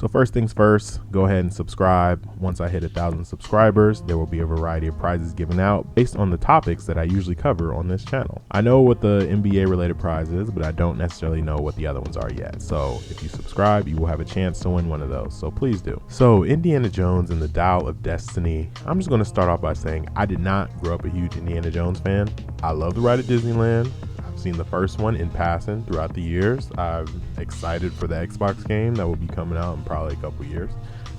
So first things first, go ahead and subscribe. Once I hit 1,000 subscribers, there will be a variety of prizes given out based on the topics that I usually cover on this channel. I know what the NBA related prize is, but I don't necessarily know what the other ones are yet. So if you subscribe, you will have a chance to win one of those. So please do. So Indiana Jones and the Dial of Destiny. I'm just going to start off by saying I did not grow up a huge Indiana Jones fan. I love the ride at Disneyland. Seen the first one in passing throughout the years. I'm excited for the Xbox game that will be coming out in probably a couple years,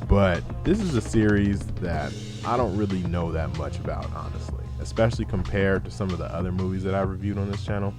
but this is a series that I don't really know that much about, honestly, especially compared to some of the other movies that I've reviewed on this channel.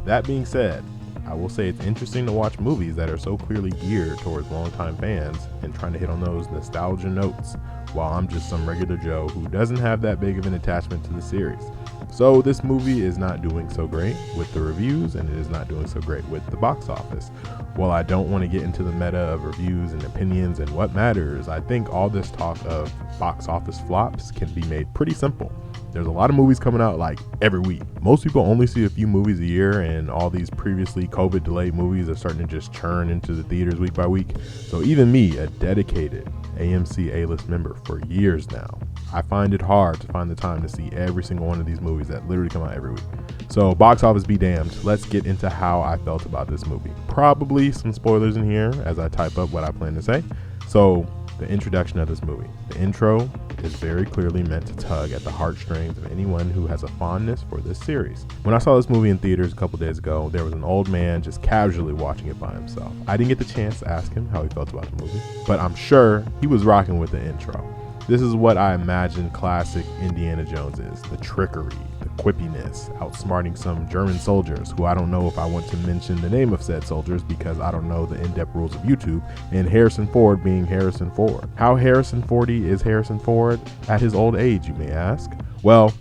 That being said, I will say it's interesting to watch movies that are so clearly geared towards longtime fans and trying to hit on those nostalgia notes while I'm just some regular Joe who doesn't have that big of an attachment to the series. So this movie is not doing so great with the reviews, and it is not doing so great with the box office. While I don't want to get into the meta of reviews and opinions and what matters, I think all this talk of box office flops can be made pretty simple. There's a lot of movies coming out like every week. Most people only see a few movies a year, and all these previously COVID delayed movies are starting to just churn into the theaters week by week. So even me, a dedicated AMC A-list member for years now, I find it hard to find the time to see every single one of these movies that literally come out every week. So box office be damned. Let's get into how I felt about this movie. Probably some spoilers in here as I type up what I plan to say. So the introduction of this movie. The intro is very clearly meant to tug at the heartstrings of anyone who has a fondness for this series. When I saw this movie in theaters a couple days ago, there was an old man just casually watching it by himself. I didn't get the chance to ask him how he felt about the movie, but I'm sure he was rocking with the intro. This is what I imagine classic Indiana Jones is: the trickery, the quippiness, outsmarting some German soldiers who I don't know if I want to mention the name of said soldiers because I don't know the in-depth rules of YouTube, and Harrison Ford being Harrison Ford. How Harrison Fordy is Harrison Ford at his old age, you may ask? Well,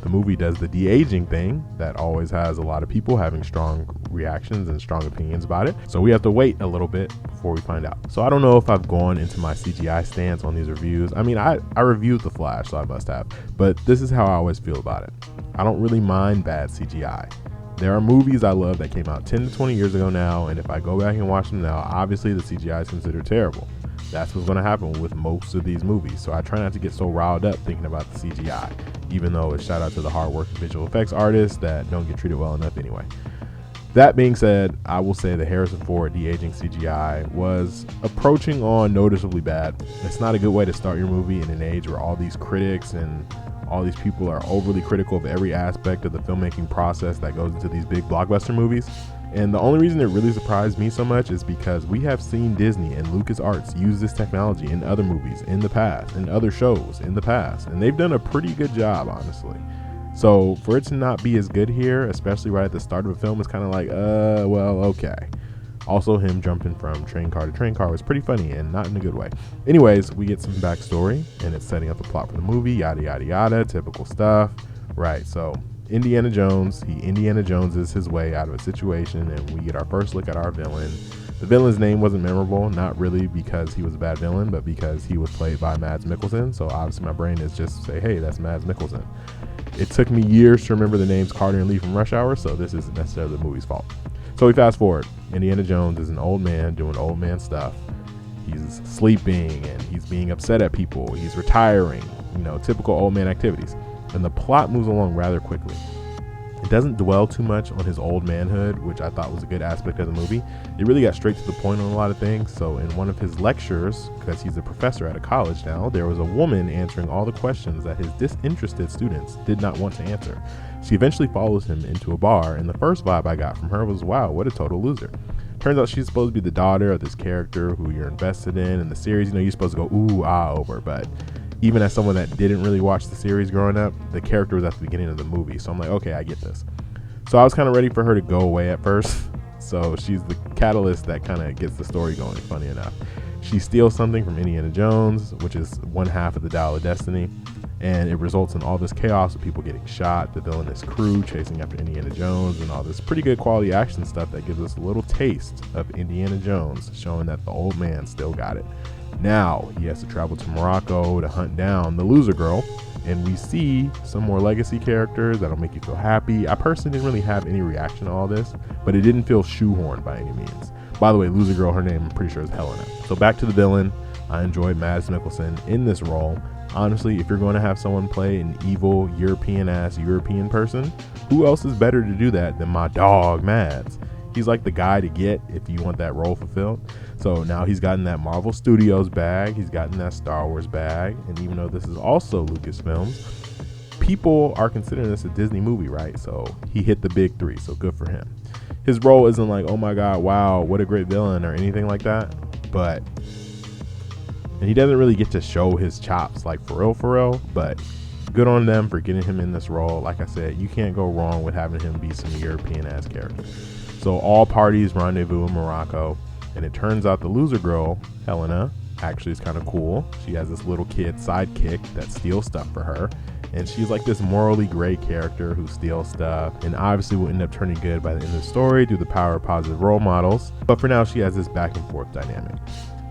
the movie does the de-aging thing that always has a lot of people having strong reactions and strong opinions about it. So we have to wait a little bit before we find out. So I don't know if I've gone into my CGI stance on these reviews. I mean, I reviewed The Flash, so I must have. But this is how I always feel about it. I don't really mind bad CGI. There are movies I love that came out 10 to 20 years ago now, and if I go back and watch them now, obviously the CGI is considered terrible. That's what's going to happen with most of these movies. So I try not to get so riled up thinking about the CGI, even though it's shout out to the hard work of visual effects artists that don't get treated well enough anyway. That being said, I will say the Harrison Ford de-aging CGI was approaching on noticeably bad. It's not a good way to start your movie in an age where all these critics and all these people are overly critical of every aspect of the filmmaking process that goes into these big blockbuster movies. And the only reason it really surprised me so much is because we have seen Disney and LucasArts use this technology in other movies in the past, in other shows in the past, and they've done a pretty good job, honestly. So for it to not be as good here, especially right at the start of a film, is kind of like, well, okay. Also, him jumping from train car to train car was pretty funny and not in a good way. Anyways, we get some backstory, and it's setting up the plot for the movie, yada, yada, yada, typical stuff. Right, so Indiana Jones, he Indiana Joneses his way out of a situation, and we get our first look at our villain. The villain's name wasn't memorable, not really because he was a bad villain, but because he was played by Mads Mikkelsen. So obviously my brain is just to say, hey, that's Mads Mikkelsen. It took me years to remember the names Carter and Lee from Rush Hour, so this isn't necessarily the movie's fault. So we fast forward. Indiana Jones is an old man doing old man stuff. He's sleeping and he's being upset at people. He's retiring, typical old man activities. And the plot moves along rather quickly. It doesn't dwell too much on his old manhood, which I thought was a good aspect of the movie. It really got straight to the point on a lot of things. So in one of his lectures, because he's a professor at a college now, there was a woman answering all the questions that his disinterested students did not want to answer. She eventually follows him into a bar, and the first vibe I got from her was, wow, what a total loser. Turns out she's supposed to be the daughter of this character who you're invested in the series. You're supposed to go ooh, ah over, but even as someone that didn't really watch the series growing up, the character was at the beginning of the movie. So I'm like, okay, I get this. So I was kind of ready for her to go away at first. So she's the catalyst that kind of gets the story going, funny enough. She steals something from Indiana Jones, which is one half of the Dial of Destiny. And it results in all this chaos of people getting shot, the villainous crew chasing after Indiana Jones, and all this pretty good quality action stuff that gives us a little taste of Indiana Jones, showing that the old man still got it. Now he has to travel to Morocco to hunt down the loser girl, and we see some more legacy characters that'll make you feel happy. I personally didn't really have any reaction to all this, but it didn't feel shoehorned by any means. By the way, loser girl, her name I'm pretty sure is Helena. So back to the villain. I enjoyed Mads Mikkelsen in this role. Honestly, if you're going to have someone play an evil European person, who else is better to do that than my dog Mads? He's like the guy to get if you want that role fulfilled. So now he's gotten that Marvel Studios bag, he's gotten that Star Wars bag, and even though this is also Lucasfilms, people are considering this a Disney movie, right? So he hit the big three, so good for him. His role isn't like, oh my god, wow, what a great villain or anything like that, and he doesn't really get to show his chops like for real, but good on them for getting him in this role. Like I said, you can't go wrong with having him be some European ass character. So all parties rendezvous in Morocco, and it turns out the loser girl, Helena, actually is kind of cool. She has this little kid sidekick that steals stuff for her, and she's like this morally gray character who steals stuff, and obviously will end up turning good by the end of the story through the power of positive role models. But for now, she has this back and forth dynamic.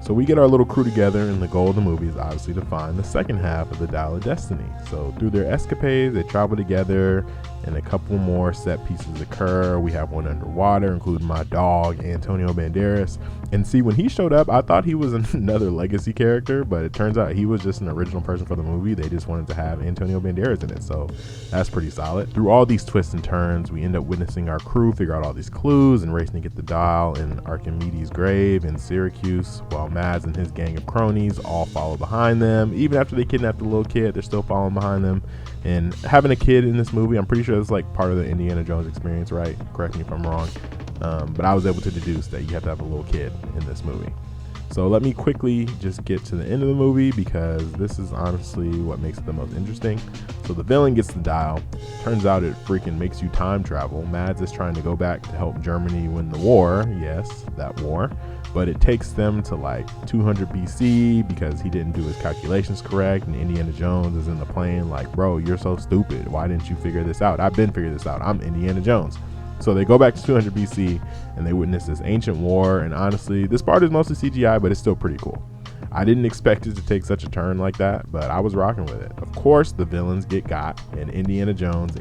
So we get our little crew together, and the goal of the movie is obviously to find the second half of the Dial of Destiny. So through their escapades, they travel together, and a couple more set pieces occur. We have one underwater, including my dog, Antonio Banderas. And see, when he showed up, I thought he was another legacy character, but it turns out he was just an original person for the movie. They just wanted to have Antonio Banderas in it, so that's pretty solid. Through all these twists and turns, we end up witnessing our crew figure out all these clues and racing to get the dial in Archimedes' grave in Syracuse, while Mads and his gang of cronies all follow behind them. Even after they kidnap the little kid, they're still following behind them. And having a kid in this movie, I'm pretty sure it's like part of the Indiana Jones experience, right? Correct me if I'm wrong. But I was able to deduce that you have to have a little kid in this movie. So let me quickly just get to the end of the movie, because this is honestly what makes it the most interesting. So the villain gets the dial. Turns out it freaking makes you time travel. Mads is trying to go back to help Germany win the war. Yes, that war. But it takes them to like 200 BC because he didn't do his calculations correct, and Indiana Jones is in the plane like, bro, you're so stupid. Why didn't you figure this out? I've been figuring this out. I'm Indiana Jones. So they go back to 200 BC and they witness this ancient war. And honestly, this part is mostly CGI, but it's still pretty cool. I didn't expect it to take such a turn like that, but I was rocking with it. Of course, the villains get got, and Indiana Jones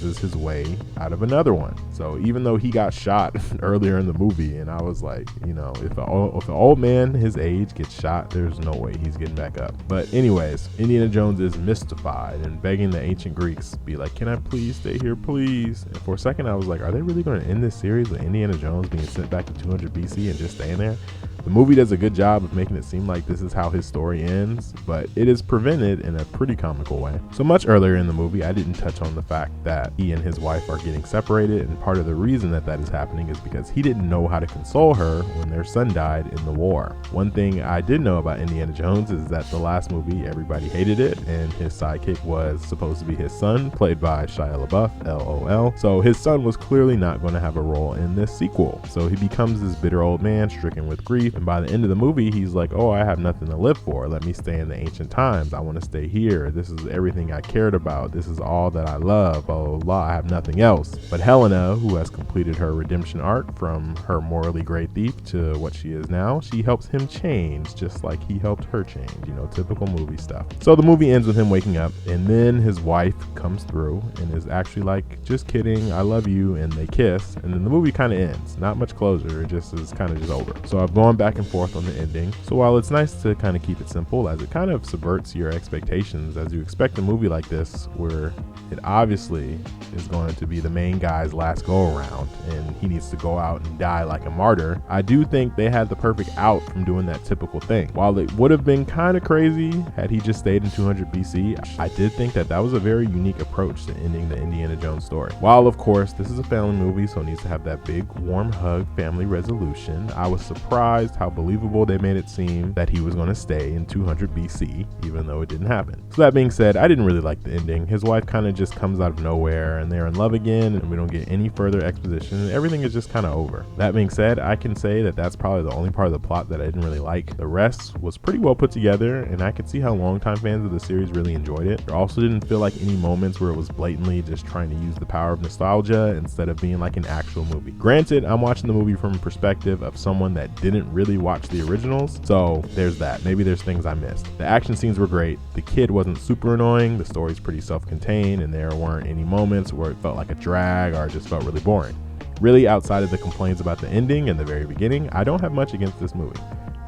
is his way out of another one. So even though he got shot earlier in the movie, and I was like, you know, if an old man his age gets shot, there's no way he's getting back up. But anyways, Indiana Jones is mystified and begging the ancient Greeks, be like, can I please stay here, please? And for a second, I was like, are they really going to end this series with Indiana Jones being sent back to 200 BC and just staying there? The movie does a good job of making it seem like this is how his story ends, but it is prevented in a pretty comical way. So much earlier in the movie, I didn't touch on the fact that he and his wife are getting separated, and part of the reason that is happening is because he didn't know how to console her when their son died in the war. One thing I did know about Indiana Jones is that the last movie, everybody hated it, and his sidekick was supposed to be his son, played by Shia LaBeouf, LOL. So his son was clearly not going to have a role in this sequel. So he becomes this bitter old man stricken with grief. And by the end of the movie, he's like, oh, I have nothing to live for. Let me stay in the ancient times. I want to stay here. This is everything I cared about. This is all that I love. Blah, blah, blah. I have nothing else. But Helena, who has completed her redemption arc from her morally gray thief to what she is now, she helps him change just like he helped her change. You know, typical movie stuff. So the movie ends with him waking up, and then his wife comes through and is actually like, just kidding, I love you, and they kiss, and then the movie kind of ends. Not much closure. It just is kind of just over. So I've gone back and forth on the ending. So while it's nice to kind of keep it simple, as it kind of subverts your expectations, as you expect a movie like this where it obviously is going to be the main guy's last go around and he needs to go out and die like a martyr, I do think they had the perfect out from doing that typical thing. While it would have been kind of crazy had he just stayed in 200 BC, I did think that was a very unique approach to ending the Indiana Jones story. While of course this is a family movie, so it needs to have that big warm hug family resolution, I was surprised how believable they made it seem that he was going to stay in 200 BC, even though it didn't happen. So that being said, I didn't really like the ending. His wife kind of just comes out of nowhere and they're in love again, and we don't get any further exposition, and everything is just kind of over. That being said, I can say that that's probably the only part of the plot that I didn't really like. The rest was pretty well put together, and I could see how longtime fans of the series really enjoyed it. There also didn't feel like any moments where it was blatantly just trying to use the power of nostalgia instead of being like an actual movie. Granted, I'm watching the movie from a perspective of someone that didn't really watch the originals, so there's that. Maybe there's things I missed. The action scenes were great. The kid wasn't super annoying. The story's pretty self-contained, and there weren't any moments where it felt like a drag or it just felt really boring. Really, outside of the complaints about the ending and the very beginning, I don't have much against this movie.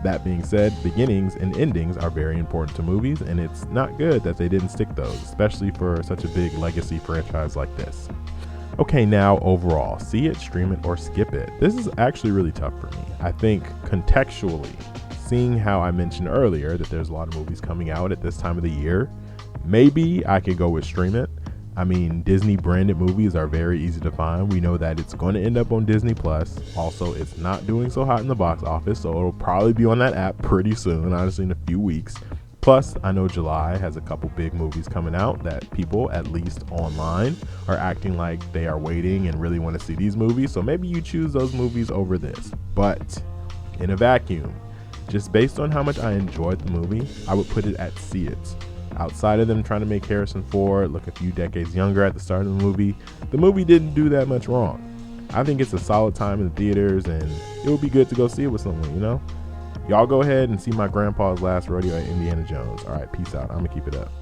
That being said, beginnings and endings are very important to movies, and it's not good that they didn't stick those, especially for such a big legacy franchise like this. Okay, now overall, see it, stream it, or skip it. This is actually really tough for me. I think contextually, seeing how I mentioned earlier that there's a lot of movies coming out at this time of the year, maybe I could go with stream it. I mean, Disney branded movies are very easy to find. We know that it's going to end up on Disney Plus. Also, it's not doing so hot in the box office, so it'll probably be on that app pretty soon, honestly in a few weeks. Plus, I know July has a couple big movies coming out that people, at least online, are acting like they are waiting and really want to see these movies. So maybe you choose those movies over this. But in a vacuum, just based on how much I enjoyed the movie, I would put it at see it. Outside of them trying to make Harrison Ford look a few decades younger at the start of the movie didn't do that much wrong. I think it's a solid time in the theaters, and it would be good to go see it with someone, you know? Y'all go ahead and see my grandpa's last rodeo at Indiana Jones. All right, peace out. I'm gonna keep it up.